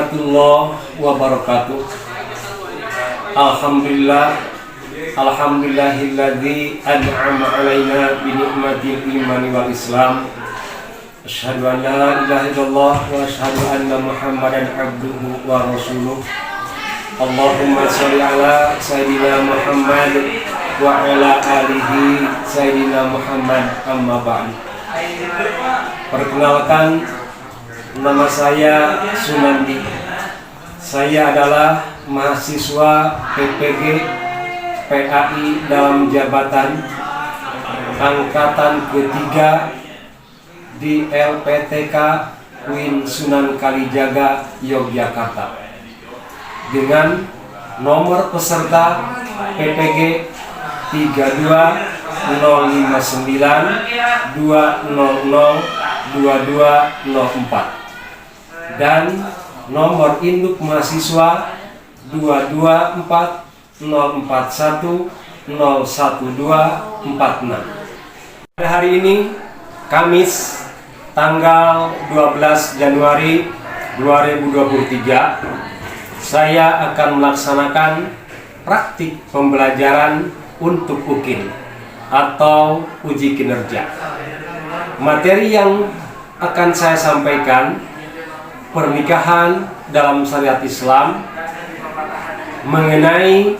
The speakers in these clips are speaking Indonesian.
warahmatullahi wabarakatuh. Alhamdulillahilladzi an'ama 'alaina bi ni'matil imani wal islam. Asyhadu an la ilaha illallah wa asyhadu anna Muhammadan abduhu wa rasuluh. Allahumma sholli ala sayyidina Muhammad wa ala alihi sayyidina Muhammad, amma ba'du. Perkenalkan, nama saya Sunandi. Saya adalah mahasiswa PPG PAI dalam jabatan angkatan ketiga di LPTK UIN Sunan Kalijaga, Yogyakarta, dengan nomor peserta PPG 32009200204 dan nomor induk mahasiswa 22404101246. Pada hari ini, Kamis tanggal 12 Januari 2023, saya akan melaksanakan praktik pembelajaran untuk UKIN atau uji kinerja. Materi yang akan saya sampaikan: pernikahan dalam syariat Islam, mengenai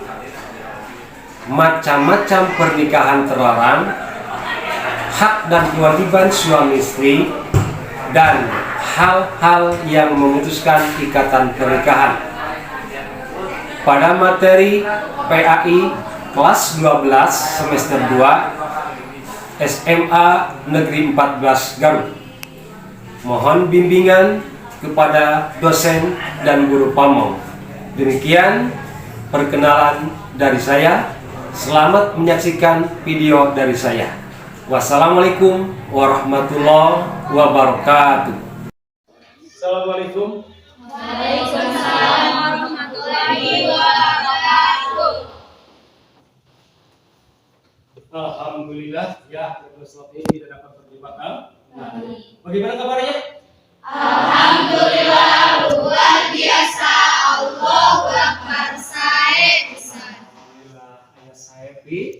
macam-macam pernikahan terlarang, hak dan kewajiban suami istri, dan hal-hal yang memutuskan ikatan pernikahan. Pada materi PAI kelas 12 semester 2 SMA Negeri 14 Garut. Mohon bimbingan kepada dosen dan guru pamong. Demikian perkenalan dari saya. Selamat menyaksikan video dari saya. Wassalamualaikum warahmatullahi wabarakatuh. Assalamualaikum. Waalaikumsalam warahmatullahi wabarakatuh. Alhamdulillah, ya, sesuatu ini tidak dapat terjebak. Bagaimana kabarnya? Alhamdulillah, luar biasa. Allahu Akbar. Saya bisa. Alhamdulillah, saya bisa.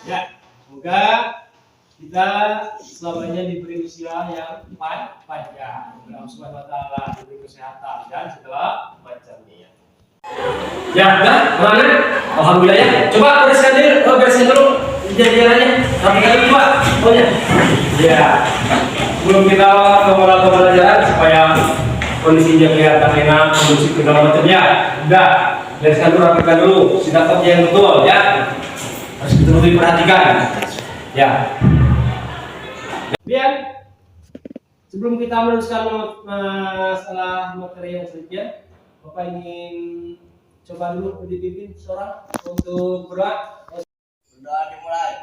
Ya, semoga kita selamanya diberi usia yang panjang. Allah Subhanahu wa taala diberi kesehatan dan segala macamnya. Ya, udah, mana? Alhamdulillah ya. Coba bereskan dulu kejadiannya. Tapi kali dua. Oh ya. Ya. Sebelum kita ke moral pembelajaran supaya kondisinya kelihatan enak, kondusif segala macamnya. Udah, bereskan dulu, rapikan dulu, silakan yang betul ya. Harus betul-betul diperhatikan. Ya. Kemudian sebelum kita meneruskan masalah materi yang selanjutnya, Bapak ingin coba dulu dipimpin seorang untuk berdoa. Berdoa dimulai.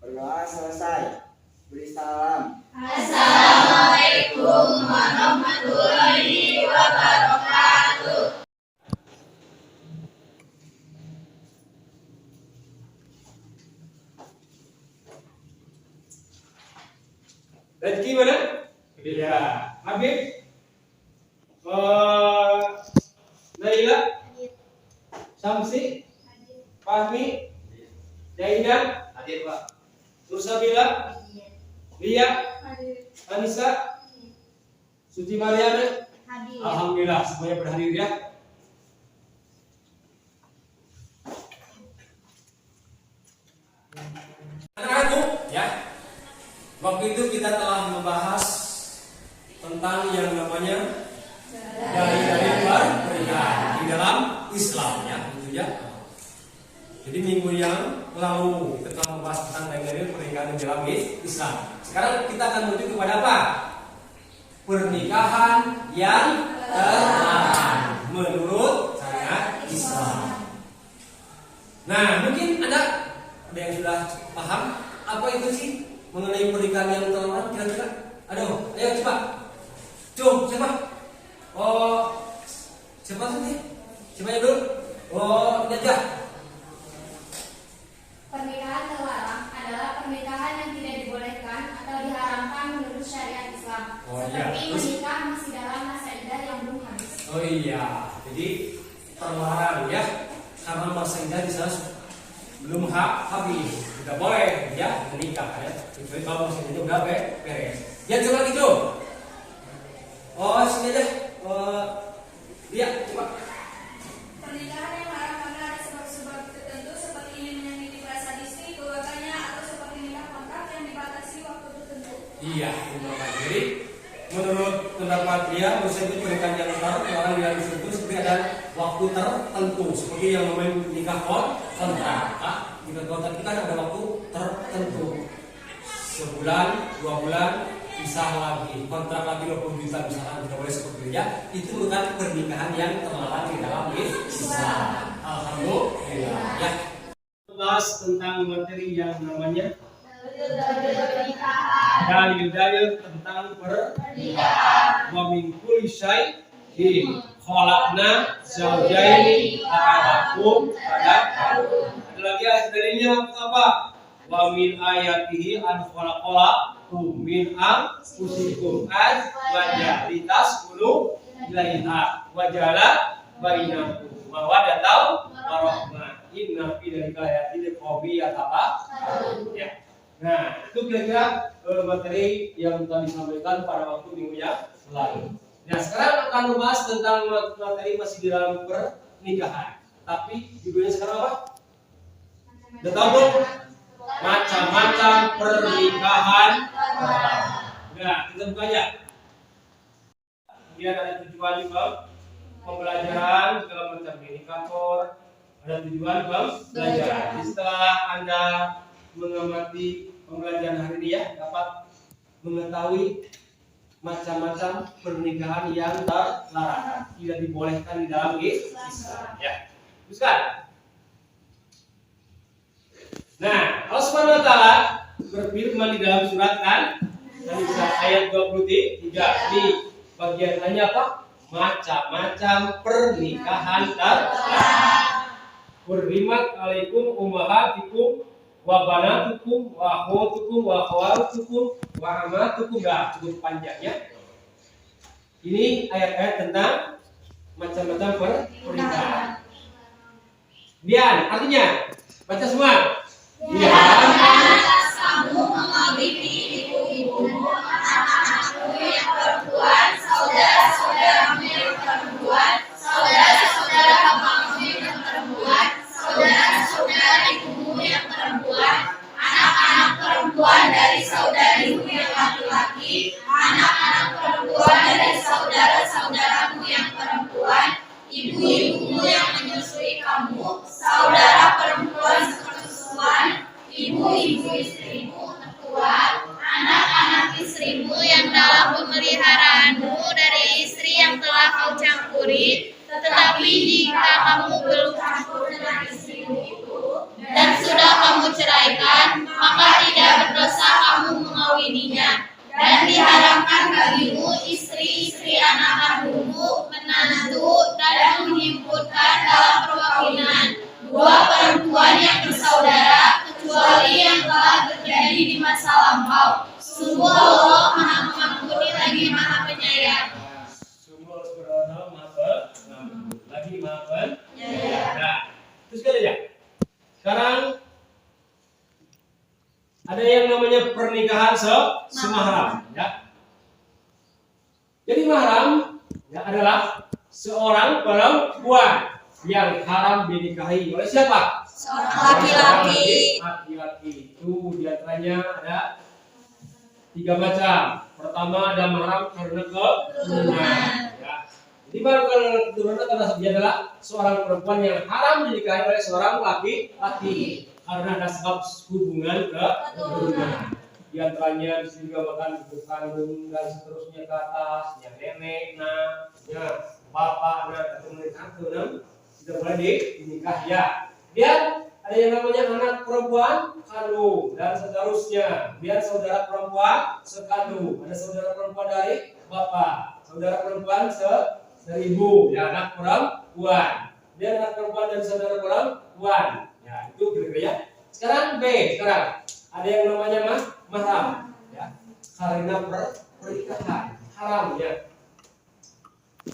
Berdoa selesai. Beri salam. Assalamualaikum warahmatullahi wabarakatuh. Rezeki mana? Ya, Habib. Naila. Samsi. Fahmi. Jaidan. Hadir, Pak. Nursabila. Lia. Anissa. Suci Mariana. Alhamdulillah, semuanya berhadir ya. Anak-anakku, ya. Waktu itu kita telah membahas tentang yang namanya dari luar pernikahan di dalam Islam, ya, gitu ya. Jadi minggu yang lalu kita telah membahas tentang dari pernikahan di dalam Islam. Sekarang kita akan menuju kepada apa? Pernikahan yang terlarang menurut syariat Islam. Nah, mungkin ada yang sudah paham apa itu sih mengenai pernikahan yang terlarang kira-kira? Aduh, ayo coba. Siapa? Oh, siapa tadi? Siapa yang dulu? Oh, ini aja. Pernikahan terlarang adalah pernikahan yang tidak dibolehkan atau diharamkan menurut Oh iya. Seperti Terus? menikah masih dalam masa iddah yang belum habis. Oh iya. Jadi terlarang ya, karena masa iddah di sana belum habis. Tidak boleh ya menikah ya. Kecuali kalau masa iddahnya udah beres. Ya coba gitu. Oh sini aja. Lihat coba. Pernikahan yang haram karena ada sebab-sebab tertentu seperti ingin menyakiti perasaan istri, keluarganya, atau seperti nikah kontrak yang dibatasi waktu tertentu. Iya, benar. Jadi menurut pendapat dia, usia itu pernikahan yang terlarang yang disebut seperti ada waktu tertentu, seperti yang namanya nikah kontrak. Nikah kontrak itu kan ada waktu tertentu, sebulan, 2 bulan, pisah lagi, kontrak lagi 20 juta misalkan, tidak boleh seperti itu ya. Itu bukan pernikahan yang terlarang di dalam Islam. Alhamdulillah ya. Bahas tentang materi yang namanya dalil-dalil tentang pernikahan. Wa min kulli syai'in khalaqna zawjaini la'allakum tadhakkarun. Ada lagi dalilnya apa? Wa min ayatihi an khalaqalakum min anfusikum azwajan litaskunu ilaiha wa ja'ala bainakum mawaddatan wa rahmah. Inna fi dzalika ayatin liqaumin yatafakkarun. Ya. Nah, itu kira-kira materi yang telah disampaikan pada waktu minggu yang lalu. Nah, sekarang akan membahas tentang materi masih di dalam pernikahan. Tapi judulnya sekarang apa? Udah tahu belum? Macam-macam pernikahan. Nah, kita buka aja. Kemudian ada tujuan juga pembelajaran segala macam indikator. Ada tujuan pembelajaran. Jadi setelah Anda mengamati pembelajaran hari ini ya, dapat mengetahui macam-macam pernikahan yang terlarang, tidak dibolehkan di dalam Islam ya. Teruskan. Nah, Allah Subhanahu wa taala berfirman di dalam surat An-Nisa ayat 23 di bagian tanya apa? Macam-macam pernikahan terlarang. Hurrimat alaikum ummahatikum wa banatukum wa akhwatukum wa akhwatukum wa amatukum. Cukup panjangnya. Ini ayat-ayat tentang macam-macam pernikahan. Kemudian artinya baca semua. Atas kamu mengawini ibu-ibumu, anak-anakmu yang perempuan, saudara-saudaramu yang perempuan, saudara-saudara bapakmu yang perempuan, saudara-saudara ibumu yang perempuan, anak-anak perempuan dari saudarimu yang laki-laki, anak-anak perempuan dari saudara-saudaramu yang perempuan, ibu-ibumu yang menyusui kamu, saudara perempuan sepersusuan, ibu-ibu istrimu tertua, anak-anak istrimu yang dalam pemeliharaanmu dari istri yang telah kau campuri. Tetapi jika kamu belum campur dengan istrimu itu dan sudah kamu ceraikan, maka tidak berdosa kamu mengawininya. Dan diharamkan bagimu istri-istri anak kandungmu, menantu, dan menghimpunkan dalam perkawinan dua perempuan yang bersaudara, kecuali yang telah terjadi di masa lampau. Sungguh Allah Maha Mengampuni lagi Maha Penyayang. Sungguh Allah lagi Maha Penyayang. Nah, terus ya. Sekarang ada yang namanya pernikahan semahram ya. Jadi mahram ya adalah seorang perempuan yang haram dinikahi oleh siapa? Seorang laki-laki. Laki-laki itu diantaranya ada 3 macam. Pertama ada mahram karena keturunan. Ya. Jadi mahram karena keturunan adalah seorang perempuan yang haram dinikahi oleh seorang laki-laki. Karena ada sebab hubungan keturunan. Di antaranya disebutkan ibu kandung dan seterusnya ke atas, ya nenek, ya bapak, keturunan tidak boleh dinikah ya. Kemudian ada yang namanya anak perempuan kandung dan seterusnya. Kemudian saudara perempuan sekandung, ada saudara perempuan dari bapak, saudara perempuan dari ibu, ya anak perempuan. Kemudian anak perempuan dan saudara perempuan. Ya, itu kira-kira. Sekarang ada yang namanya mahram ya. Karena pernikahan. haram ya.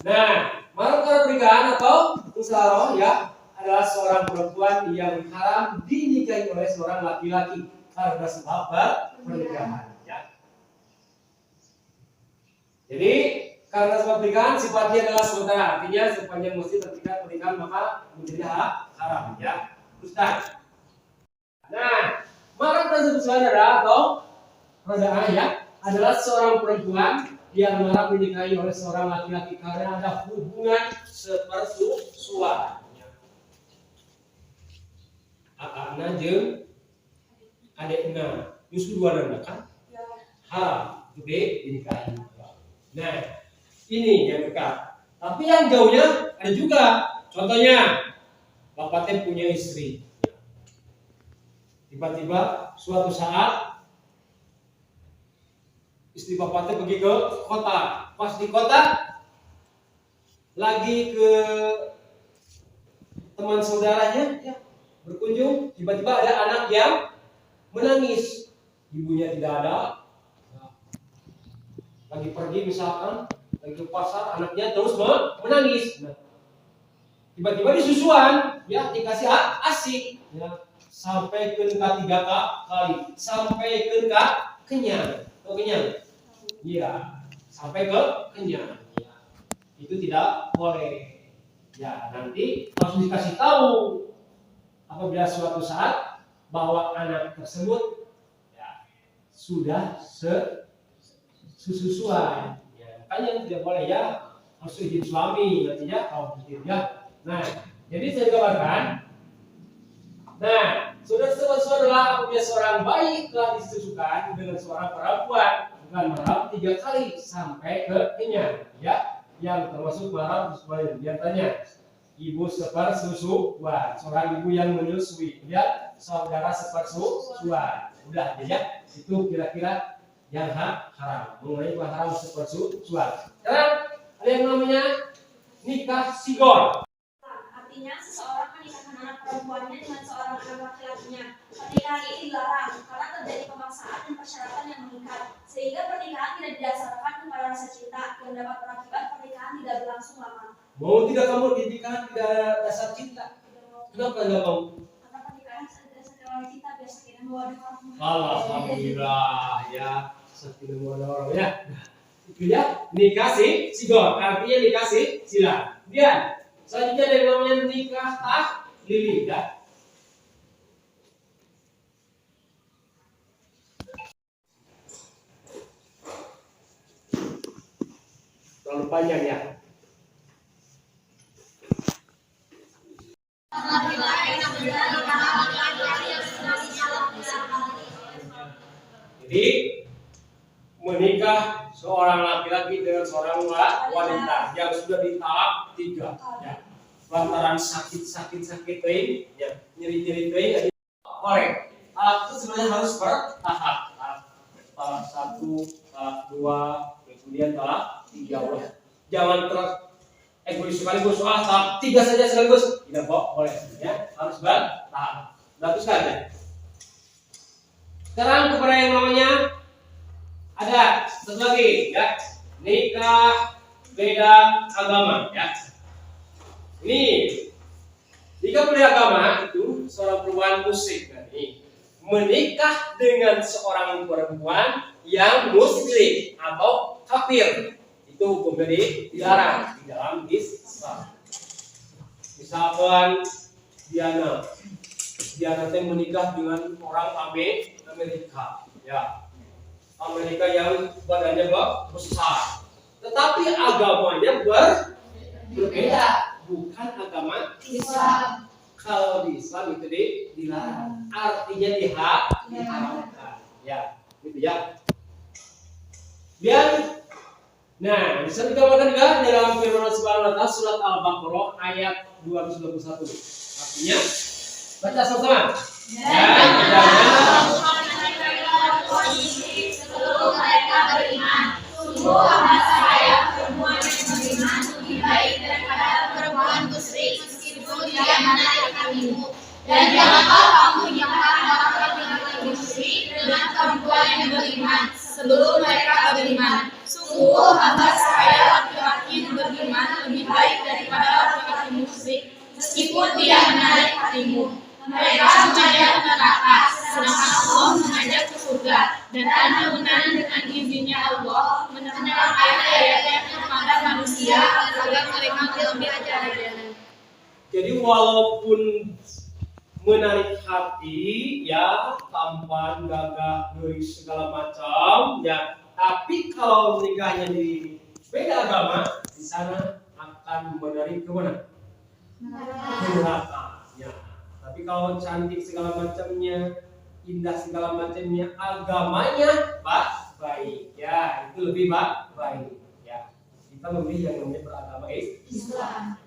Nah, mahram karena pernikahan atau musyawarah ya adalah seorang perempuan yang haram dinikahi oleh seorang laki-laki karena sebab pernikahan ya. Jadi karena sebab pernikahan sifatnya adalah sementara, artinya sepanjang mesti terpikat pernikahan maka menjadi haram ya. Ustaz. Nah, mahram tersebut saudara atau rodaan ya adalah seorang perempuan yang mahram dinikahi oleh seorang laki-laki karena ada hubungan sepersusuan. Akakna jeung adekna justru dua anak kan haram itu dinikahi. Nah ini yang dekat. Tapi yang jauhnya ada juga. Contohnya bapak teh punya istri. Tiba-tiba suatu saat istri bapak teh pergi ke kota. Pas di kota lagi ke teman saudaranya ya, berkunjung, tiba-tiba ada anak yang menangis. Ibunya tidak ada. Lagi pergi misalkan, lagi ke pasar, anaknya terus menangis. Nah, tiba-tiba disusuan, ya dikasih ASI, ya, sampai ke 3 kali, sampai ke kenyang. Oh, kenyang. Iya, sampai ke kenyang. Ya. Itu tidak boleh. Ya, nanti harus dikasih tahu apabila suatu saat bahwa anak tersebut ya, sudah sesusuan. Ya, makanya tidak boleh ya, harus izin suami nantinya kalau begitu ya. Nah, jadi saya gambarkan. Nah, saudara-saudara apabila seorang bayi telah disusukan dengan seorang perempuan dengan mahram 3 kali sampai ke kenyang ya, yang termasuk mahram sesuai biasanya ibu sepersusuan, seorang ibu yang menyusui ya, saudara sepersusuan. Udah ya, itu kira-kira yang haram mengenai haram sepersusuan. Sekarang ada yang namanya nikah sigor. Artinya seseorang menikahkan anak perempuannya dengan seorang anak laki-lakinya. Pernikahan ini dilarang karena terjadi pemaksaan dan persyaratan yang mengikat, sehingga pernikahan tidak didasarkan kepada rasa cinta yang dapat berakibat pernikahan tidak berlangsung lama. Mau tidak kamu dinikahan tidak ada dasar cinta? Kenapa enggak mau? Karena pernikahan didasarkan oleh cinta biasa tidak mau ada orang. Alhamdulillah ya, sakinah mawaddah ya. Itu ya nikah sigor, artinya nikah sila. Kemudian selanjutnya ada yang namanya nikah tahlili ya. Terlalu panjang ya. Jadi menikah seorang laki-laki dengan seorang wanita yang sudah di tahap 3 ya. Lantaran sakit ya, nyeri boleh. Itu sebenarnya harus bertahap. Tahap 1, tahap 2, kemudian tahap 3. Jangan egois sekaligus, tahap 3 saja sekaligus. Tidak boleh ya, harus bertahap. Bagus saja. Sekarang kepada yang namanya ada satu lagi ya, nikah beda agama ya. Ini nikah beda agama itu seorang perempuan musyrik nih menikah dengan seorang perempuan yang muslim atau kafir, itu hukumnya dilarang di dalam Islam. Misalkan Diana yang menikah dengan orang Amerika ya, Amerika yang badannya besar, tetapi agamanya berbeda, bukan agama Islam. Kalau di Islam itu dilarang, artinya diharamkan ya, gitu ya. Dan nah, bisa digambarkan juga dalam firman Allah Subhanahu wa taala surat Al-Baqarah ayat 291. Artinya baca sama-sama. Sebelum mereka beriman, sungguh amat saya perempuan yang beriman lebih baik daripada perempuan musyrik meskipun dia mana kamimu. Dan janganlah kamu menyamakan orang yang musyrik dengan perempuan yang beriman, sebelum mereka beriman. Sungguh hamba saya laki-laki yang beriman lebih baik daripada laki-laki musyrik, meskipun dia menarik hatimu. Mereka mengajak ke neraka, sedangkan Allah mengajak ke surga. Dan ampunan dengan izinnya Allah menerangkan ayatnya kepada manusia agar mereka lebih jalan. Jadi walaupun menarik hati, ya, tampan, gagah, geris segala macam, ya, tapi kalau menikahnya di beda agama, di sana akan menarik ke mana? Neraka. Ya. Tapi kalau cantik segala macamnya, indah segala macamnya, agamanya baik, ya, itu lebih baik, ya. Kita memilih yang namanya beragama Islam.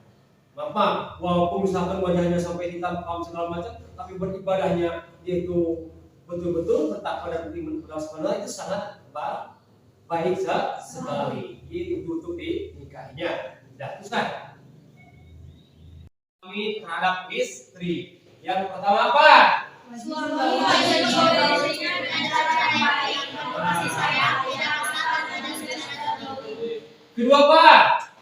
Maaf, walaupun misalkan wajahnya sampai hitam kaum segala macam, tapi beribadahnya dia itu betul-betul tetap pada beriman kepada Allah, itu sangat baik sekali. Jadi untuk dinikahinya. Dan teruskan. Suami terhadap istri. Yang pertama apa? Suami wajib memberi istrinya dengan cara yang baik, penuh kasih sayang, tidak memaksakan dan tidak mendahului. Kedua apa?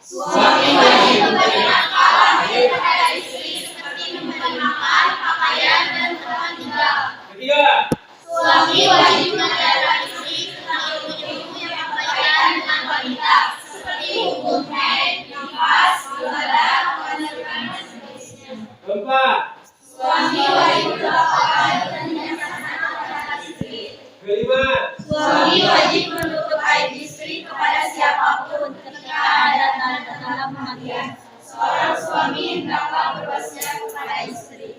Suami wajib memberi nafkah lahir kepada istri seperti memberi makan, pakaian, dan tempat tinggal. Ketiga. Suami wajib mengajarkan istri tentang ilmu-ilmu yang berkaitan dengan wanita, seperti hukum haid, nifas, ibadah, kewajiban, dan seterusnya. Keempat. Suami wajib berlakukan dan bijaksana terhadap istri. Kelima. Suami wajib menutup aib istri kepada siapapun ketika ada tanda-tanda kematian. Seorang suami hendaklah berwasiat kepada istri.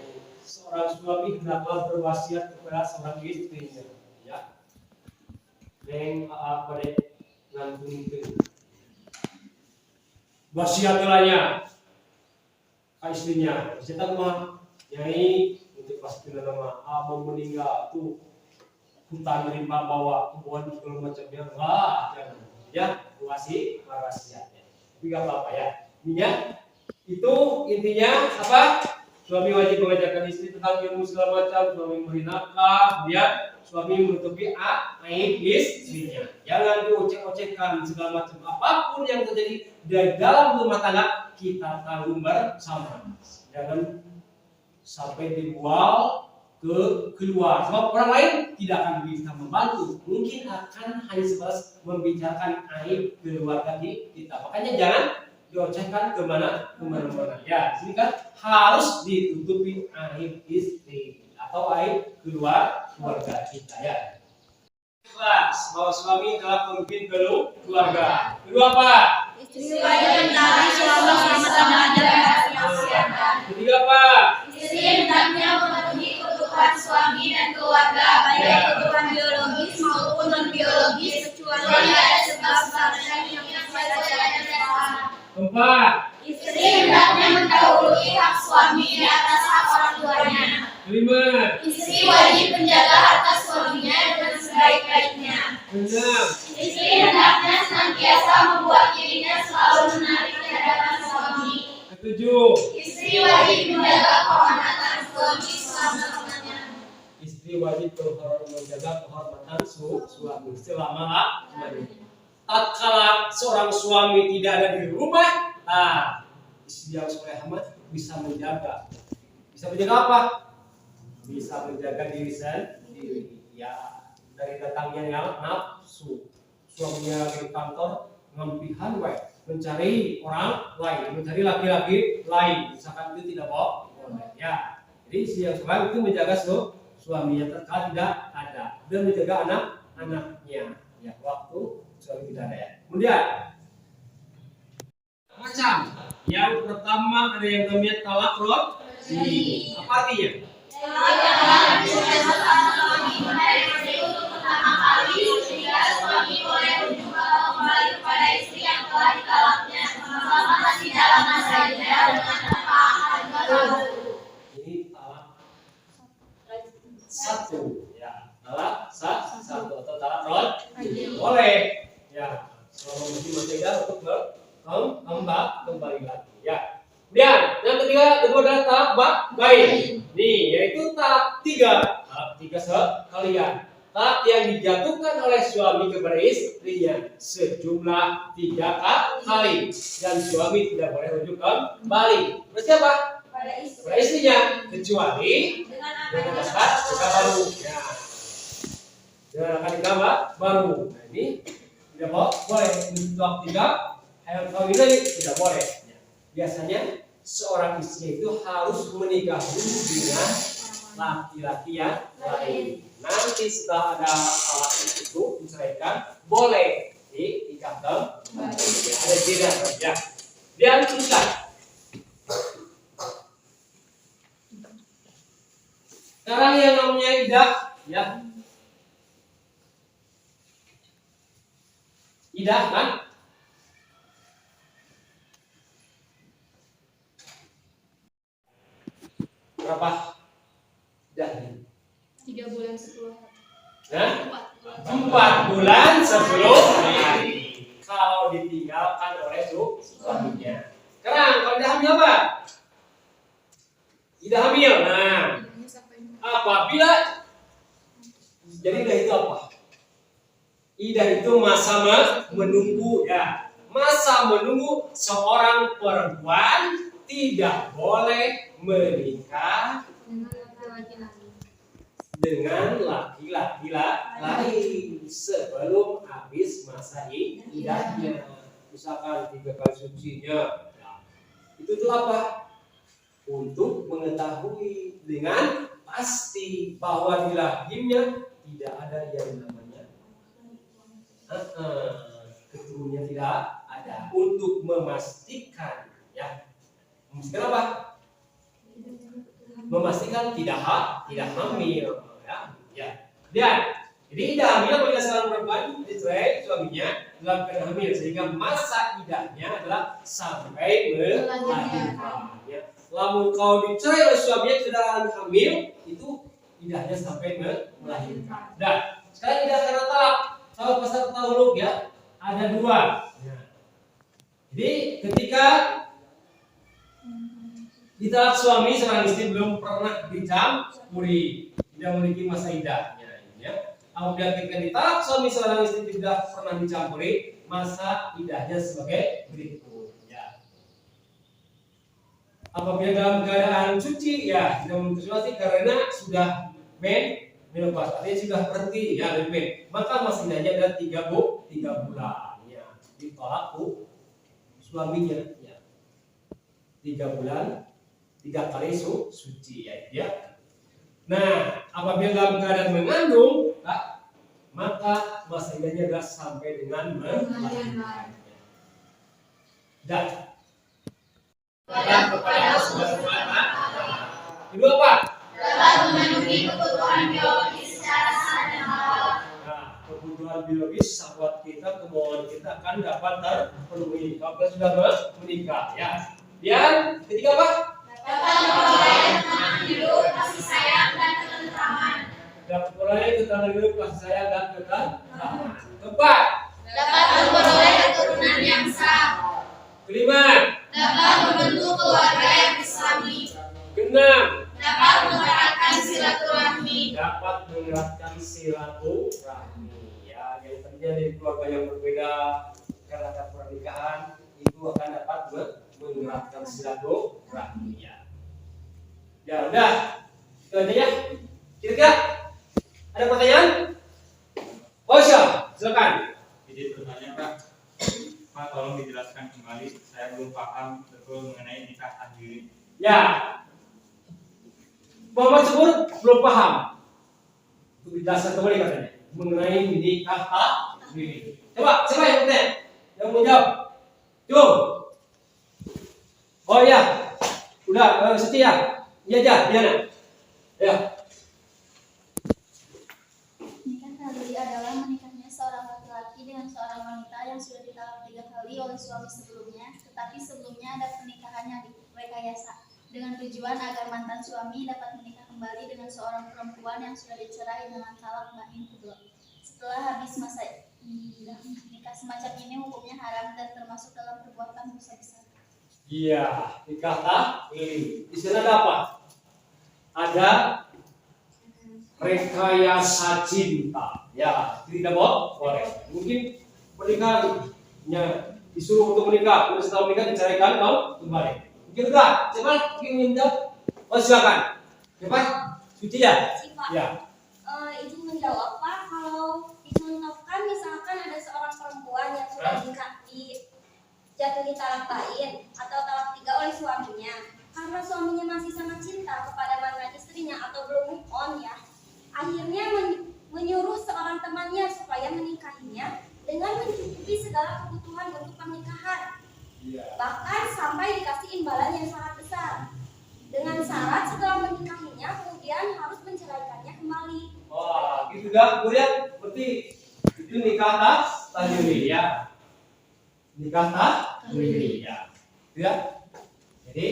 Seorang suami hendaklah berwasiat kepada seorang istrinya, ya. Neng pada ngantung itu. Wasiatnya ke istrinya. Kita mah nyai untuk pasti nama abang meninggal tuh hutan rimba bawa kebun segala macamnya, enggak, jangan, ya, wasiatnya. Tapi nggak apa-apa ya. Intinya itu intinya apa? Suami wajib mengajarkan istri tentang ilmu segala macam, suami memberi nafkah, kemudian suami menutupi aib istrinya. Jangan diocek-ocekkan segala macam, apapun yang terjadi di dalam rumah tangga kita tanggung bersama. Jangan sampai dibual ke keluar, sebab orang lain tidak akan bisa membantu, mungkin akan hanya sebatas membicarakan aib keluarga kita. Makanya jangan diocehkan kemana. Ya, sini kan harus ditutupi aib istri atau aib keluarga kita, ya. Jelas bahwa suami adalah pemimpin keluarga. Kedua apa? Istri wajib mencari suami sama-sama menjaga kesehatan. Ketiga apa? Istri hendaknya memenuhi kebutuhan suami dan keluarga, baik kebutuhan biologis maupun non biologis, kecuali ada sebab-sebab yang sesuai dengan Islam. Keempat. Istri hendaknya mendahului hak suami di atas hak orang tuanya. Kelima. Istri wajib menjaga harta suaminya dengan sebaik-baiknya. Keenam. Istri hendaknya senantiasa membuat dirinya selalu menarik di hadapan suami. Ketujuh. Istri wajib menjaga kehormatan suami selama-lamanya. Istri wajib menjaga kehormatan suami selama-lamanya. Tatkala seorang suami tidak ada di rumah, nah, istri yang soleh amat bisa menjaga. Bisa menjaga apa? Bisa menjaga diri sendiri. Ya, dari datangnya yang nafsu. Suaminya di kantor ngempihan mencari orang lain, mencari laki-laki lain. Misalkan itu tidak boleh. Ya, jadi istri yang soleh itu menjaga suaminya tatkala tidak ada dan menjaga anak-anaknya. Ya, waktu suami tidak ada, ya. Kemudian macam yang pertama ada yang namanya talak roj'i. Apa artinya? Suami boleh kembali kepada istri yang telah ditalaknya selama masih dalam masa iddah dengan tanpa akad baru. Ini talak satu, ya. Talak satu atau talak roj'i. Boleh, ya. Selama masih iddah untuk kembali lagi, ya. Kemudian yang kedua adalah talak baik. Nih, yaitu talak tiga sekalian. talak yang dijatuhkan oleh suami kepada istrinya sejumlah 3 kali dan suami tidak boleh rujuk kembali. Berarti apa? Pada istrinya kecuali dengan akad nikah baru. Ya. Dengan akad nikah baru. Nah ini tidak boleh untuk 3 hayat kawin lagi tidak boleh. Biasanya seorang istri itu harus menikah dulu dengan laki-laki yang lain. Nanti setelah ada talak itu diceraikan, boleh dinikah kembali. Ada jeda saja. Dan tuliskan. Sekarang yang namanya idah, ya. Idah kan? Berapa? Idahnya? 3 bulan 10 hari. Nah, 4 4 bulan. bulan 10 hari. Kalau ditinggalkan oleh suaminya. Sekarang kalau idah hamil apa? Idah hamil. Nah, apabila jadi idah itu apa? Idah itu masa menunggu ya. Masa menunggu seorang perempuan tidak boleh menikah dengan laki-laki lain sebelum habis masa idahnya. Misalkan 3 kali sucinya. Itu tuh apa? Untuk mengetahui dengan pasti bahwa di rahimnya tidak ada yang namanya keturunannya tidak ada. Untuk memastikan ya. Memastikan apa? Memastikan tidak hamil ya. Dan jadi idah hamil bagi seorang perempuan dicerai suaminya dalam keadaan hamil sehingga masa idahnya adalah sampai melahirkan ya. Lalu kau dicerai oleh suaminya dalam hamil itu idahnya sampai melahirkan. Dan sekarang idah karena talak kalau pasal tauluk ya ada 2 ya. Jadi ketika ditalak suami seorang istri belum pernah dicampuri, tidak memiliki masa idahnya ya. Apabila ketika ditalak suami seorang istri tidak pernah dicampuri, masa idahnya sebagai berikut ya. Apabila dalam keadaan suci ya tidak menstruasi karena sudah menopause, artinya sudah berhenti ya dari maka masih idahnya ada 3 bulan ya. Ditolak suaminya ya. 3 bulan 3 kali suci ya. Nah, apabila dalam keadaan mengandung, maka masa idahnya adalah sampai dengan melahirkan. Dan kepada saudara kedua apa? Dapat memenuhi kebutuhan biologis secara sah dan halal. Nah, kebutuhan biologis sahabat kita, kemauan kita akan dapat terpenuhi apabila sudah menikah ya. Dan ketiga apa? Dapat memperoleh ketenangan hidup, kasih sayang, dan ketentraman. Dapat memperoleh ketenangan hidup, kasih sayang dan ketentraman. Keempat. Dapat memperoleh keturunan yang sah. Kelima. Dapat membentuk keluarga yang islami. Keenam. Dapat mengeratkan silaturahmi. Dapat mengeratkan silaturahmi. Ya, yang pentingnya dari keluarga yang berbeda karena pernikahan itu akan dapat mengeratkan silaturahmi ya. Ya udah, itu aja ya. Kira-kira ada pertanyaan? Osha, silakan. Jadi pertanyaan Pak, tolong dijelaskan kembali. Saya belum paham betul mengenai nikah tahlil. Ya, Muhammad Subur belum paham. Untuk dijelaskan kembali katanya mengenai nikah tahlil. Coba, siapa yang bertanya? Yang mau jawab? Cum. Oh ya, udah setia. Iya aja, Diana. Ya. Nikah tahlil adalah menikahnya seorang laki-laki dengan seorang wanita yang sudah ditalak 3 kali oleh suami sebelumnya, tetapi sebelumnya ada pernikahan yang direkayasa dengan tujuan agar mantan suami dapat menikah kembali dengan seorang perempuan yang sudah dicerai dengan talak bain kedua. Setelah habis masa idah, nikah semacam ini hukumnya haram dan termasuk dalam perbuatan dosa besar. Iya, nikah tahlil. Di sana ada apa? Ada rekayasa cinta. Ya, tidak boleh. Mungkin pernikahannya disuruh untuk menikah, kemudian setelah menikah diceraikan kembali. Mungkin enggak? Coba ingin menjawab. Oh silakan. Cepat. Suci ya? Sifat. Ya. Izin menjawab Pak, kalau dicontohkan misalkan ada seorang perempuan yang sudah dijatuhi talak bain atau talak 3 oleh suaminya, karena suaminya masih sangat cinta kepada mantan istrinya atau belum move on ya, akhirnya menyuruh seorang temannya supaya menikahinya dengan mencukupi segala kebutuhan untuk pernikahan. Iya. Bahkan sampai dikasih imbalan yang sangat besar. Dengan syarat setelah menikahinya kemudian harus menceraikannya kembali. Wah, gitu dah. Kemudian berarti itu nikah tahlili ya. Nikah tahlili ya. Ya. Jadi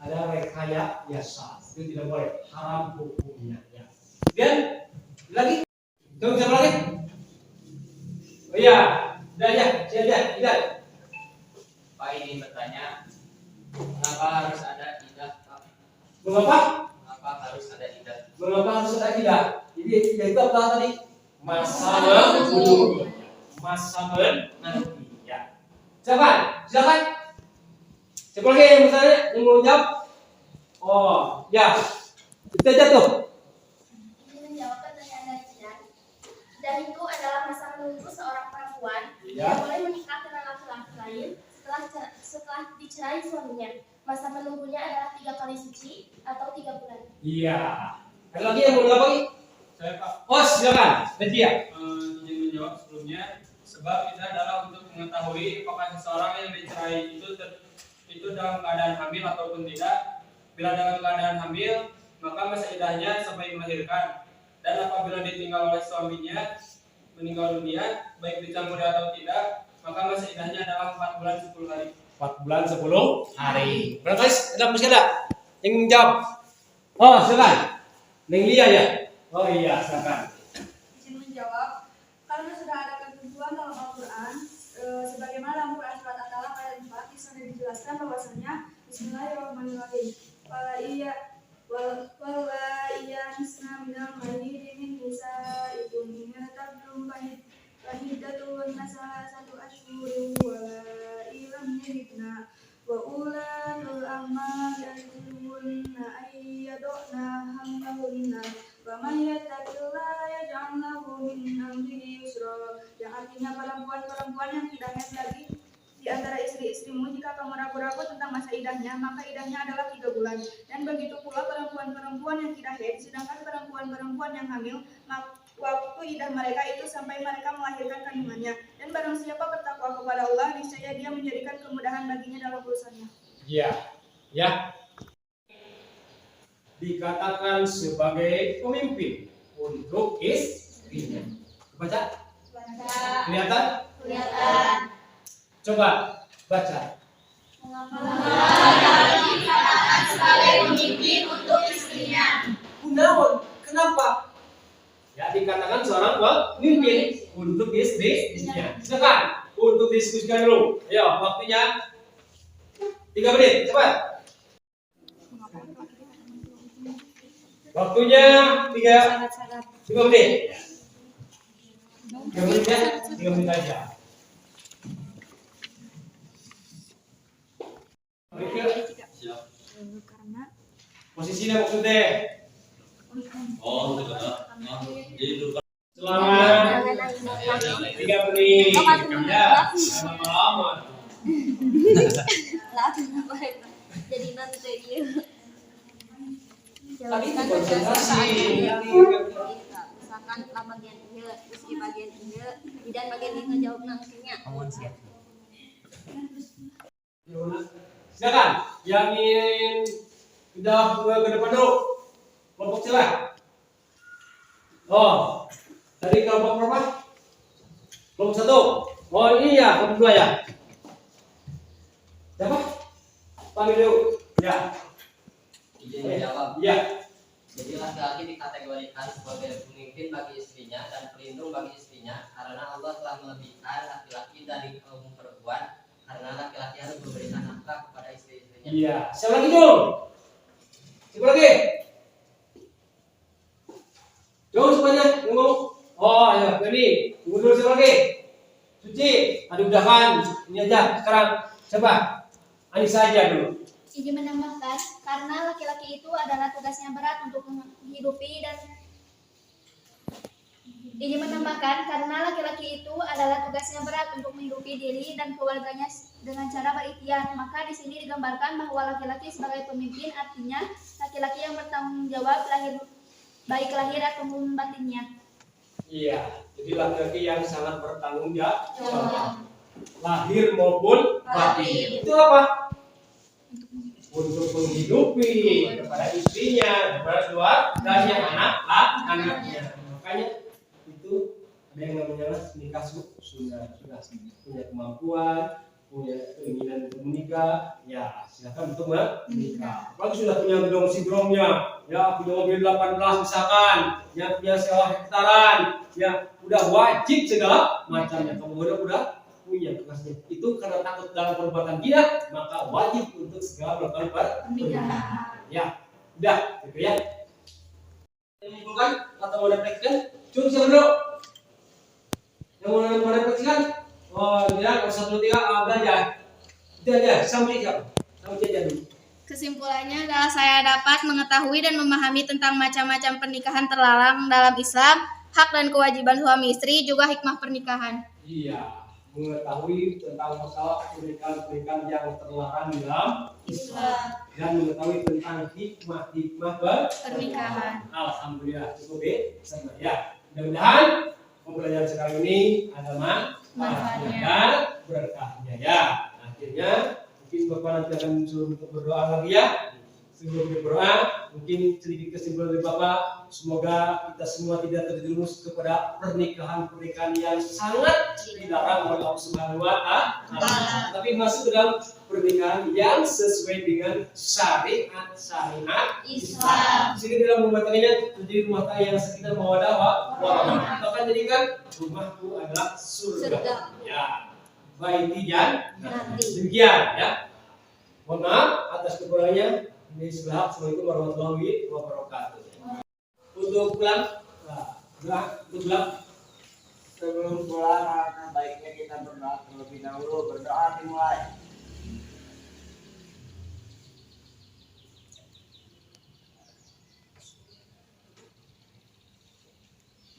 ada rekayasa. Itu tidak boleh, haram hukumnya ya. Kemudian lagi. Tunggu siapa lagi? Oh iya, tidak. Pak ini bertanya, mengapa harus ada idah? Pak? Mengapa? Mengapa harus ada idah? Mengapa harus ada idah? Jadi yaitu apa tadi? Masa menunggu. Masa menanti ya. Silakan. Siapa lagi yang bertanya? Yang mau jawab? Oh, ya. Kita jatuh. Ingin menjawab pertanyaan dari Jidan. Dan itu adalah masa menunggu seorang perempuan Ya. yang boleh menikah dengan laki-laki lain setelah dicerai suaminya. Masa menunggunya adalah 3 kali suci atau 3 bulan. Iya. Ada lagi yang mau jawab lagi? Saya Pak Oh, silakan. Nadia. izin menjawab sebelumnya, sebab itu adalah untuk mengetahui apakah seseorang yang dicerai itu dalam keadaan hamil ataupun tidak. Bila dalam keadaan hamil, maka masa idahnya sampai melahirkan. Dan apabila ditinggal oleh suaminya meninggal dunia, baik dicampuri atau tidak, maka masa idahnya adalah 4 bulan 10 hari. 4 bulan 10 hari. Berapa guys? Ada masih ada? Yang jawab? Oh, silakan. Neng Lia ya? Oh iya, silakan. Izin menjawab, karena sudah ada ketentuan dalam Al-Quran, sebagaimana dalam Quran surat At-Talaq ayat 4 di sana dijelaskan bahwasanya Bismillahirrahmanirrahim. Isna minal mahidi min nisaikum in irtabtum fahidatun salasatu ashhurin wa ilam yahidna wa ulatul ahmali ajaluhunna ayyadna hamlahunna wa man yattaqillaha yaj'al lahu min amrihi yusra. Yang artinya perempuan-perempuan yang tidak haid lagi di antara istri-istrimu, jika kamu ragu-ragu tentang masa idahnya, maka idahnya adalah 3 bulan. Dan begitu pula perempuan-perempuan yang tidak haid, sedangkan perempuan-perempuan yang hamil, waktu idah mereka itu sampai mereka melahirkan kandungannya. Dan barang siapa bertakwa kepada Allah, niscaya dia menjadikan kemudahan baginya dalam urusannya. Iya. Ya. Dikatakan sebagai pemimpin untuk istrinya. Baca? Kelihatan? Kelihatan. Coba baca. Dikatakan sebagai pemimpin untuk istrinya. Kenapa? Ya dikatakan seorang pemimpin untuk istrinya. Silakan untuk diskusikan dulu. Ayo, waktunya 3 menit, cepat. Waktunya 3 menit. 3 menit ya, 3 menit aja. Posisinya maksudnya. Oh, Selamat 3 menit. Ya, lama-lama. Jadi nanti dia. Tadi itu konsentrasi. Misalkan lah bagian ini, terus di bagian ini, dan bagian ini jawab langsungnya. Silakan, yang ingin udah ke depan dulu. Kelompok sila. Oh, tadi kelompok berapa? Kelompok 1. Oh iya, kelompok 2 ya. Siapa? Panggil dulu. Ya. izin menjawab. Iya. Jadi laki-laki dikategorikan sebagai pemimpin bagi istrinya dan pelindung bagi istrinya karena Allah telah melebihkan laki-laki dari kaum perempuan karena laki-laki harus memberikan nafkah kepada istri-istrinya. Iya. Siapa lagi dong? Siapa lagi? Jauh semuanya ngomong. Oh ya, ini tunggu dulu siapa lagi? Suci, tadi udah kan? Ini aja sekarang. Siapa? Anissa aja dulu. Izin menambahkan, karena laki-laki itu adalah tugasnya berat untuk menghidupi dan Izin menambahkan, karena laki-laki itu adalah tugasnya berat untuk menghidupi diri dan keluarganya dengan cara berikhtiar. Maka di sini digambarkan bahwa laki-laki sebagai pemimpin artinya laki-laki yang bertanggung jawab baik lahir ataupun batinnya. Iya, jadi laki-laki yang sangat bertanggung jawab, lahir maupun batin. Itu apa? Untuk menghidupi kepada istrinya, kepada keluarganya, anak-anaknya. Makanya itu ada yang namanya nikah sudah punya kemampuan, punya keinginan untuk menikah, ya silakan untuk menikah. Apalagi sudah punya gedung sibrongnya, ya punya mobil 18 misalkan, ya punya sewa hektaran, ya udah wajib segala macamnya. Kamu udah punya tugasnya. Itu karena takut dalam perbuatan zina, maka wajib untuk segala melakukan pernikahan. Ya, udah, gitu ya. Menyimpulkan atau mau refleksikan? Cukup siapa dulu? Yang mau refleksikan? Oh, ya, 1, 2, 3, belajar. Itu aja, sampai siapa? Sampai aja dulu. Kesimpulannya adalah saya dapat mengetahui dan memahami tentang macam-macam pernikahan terlarang dalam Islam, hak dan kewajiban suami istri, juga hikmah pernikahan. Iya, mengetahui tentang masalah pernikahan yang terlarang dalam Islam dan mengetahui tentang hikmah pernikahan. Alhamdulillah, cukup ya. Mudah-mudahan pembelajaran sekali ini ada manfaatnya dan berkahnya ya. Akhirnya mungkin Bapak nanti akan suruh untuk berdoa lagi ya. Sebelum berdoa, mungkin sedikit kesimpulan dari Bapak, semoga kita semua tidak terjerumus kepada pernikahan yang sangat dilarang oleh Allah Subhanahu wa Ta'ala, tapi masuk ke dalam pernikahan yang sesuai dengan syariat Islam. Sehingga dalam rumah tangganya menjadi rumah tangga yang sakinah mawaddah warahmah. Bahkan jadikan rumahku adalah surga. Ya, baiti jannah. Demikian ya. Mohon maaf atas kekurangannya. Ini sebelah. Assalamualaikum warahmatullahi wabarakatuh. Untuk pulang, untuk pulang. Sebelum pulang, alangkah baiknya kita berdoa terlebih dahulu. Berdoa dimulai.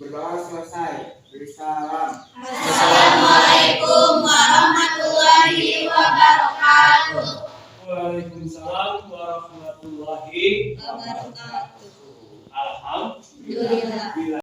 Berdoa selesai. Beri salam. Assalamualaikum warahmatullahi wabarakatuh. Waalaikumsalam warahmatullahi wabarakatuh. Alhamdulillah.